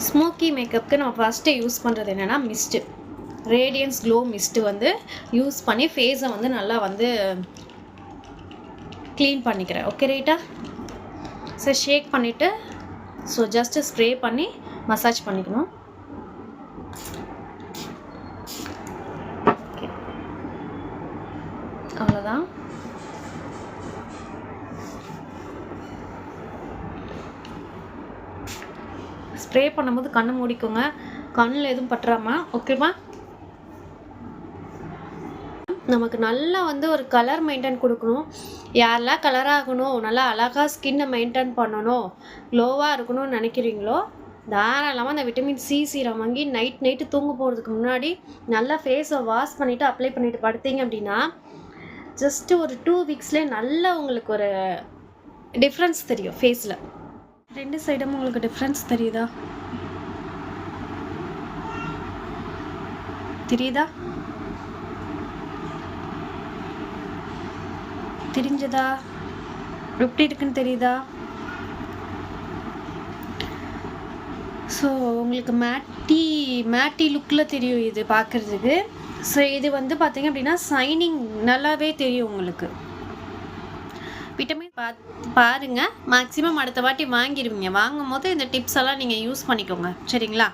Smoky மேக்கப்புக்கு நம்ம first use பண்ணுறது என்னென்னா மிஸ்ட்டு, ரேடியன்ஸ் க்ளோ மிஸ்ட்டு வந்து யூஸ் பண்ணி ஃபேஸை வந்து நல்லா வந்து க்ளீன் பண்ணிக்கிறேன். ஓகே ரைட்டா? ஸோ ஷேக் பண்ணிவிட்டு ஸோ ஜஸ்ட்டு ஸ்ப்ரே பண்ணி மசாஜ் பண்ணிக்கணும். ஓகே, அவ்வளோதான். ஸ்ப்ரே பண்ணும்போது கண்ணை மூடிக்கோங்க, கண்ணில் எதுவும் பற்றாமல். ஓகேவா? நமக்கு நல்லா வந்து ஒரு கலர் மெயின்டைன் கொடுக்கணும். யாரெல்லாம் கலர் ஆகணும், நல்லா அழகாக ஸ்கின்னை மெயின்டைன் பண்ணணும், க்ளோவாக இருக்கணும்னு நினைக்கிறீங்களோ தாராளமாக அந்த விட்டமின் சி சீரம் வாங்கி நைட்டு தூங்க போகிறதுக்கு முன்னாடி நல்லா ஃபேஸை வாஷ் பண்ணிவிட்டு அப்ளை பண்ணிவிட்டு படுத்தீங்க அப்படின்னா ஜஸ்ட்டு ஒரு 2 வீக்ஸ்லேயே நல்லா உங்களுக்கு ஒரு டிஃப்ரென்ஸ் தெரியும் ஃபேஸில். 2 சைடும் உங்களுக்கு டிஃப்ரென்ஸ் தெரியுதா? தெரிஞ்சதா? எப்படி இருக்குன்னு தெரியுதா? ஸோ உங்களுக்கு மேட்டி லுக்கில் தெரியும் இது பார்க்குறதுக்கு. ஸோ இது வந்து பார்த்தீங்க அப்படின்னா சைனிங் நல்லாவே தெரியும் உங்களுக்கு. விட்டமின் பாருங்கள், மேக்ஸிமம் அடுத்த வாட்டி வாங்கிடுவீங்க. வாங்கும் போது இந்த டிப்ஸ் எல்லாம் நீங்கள் யூஸ் பண்ணிக்கோங்க. சரிங்களா?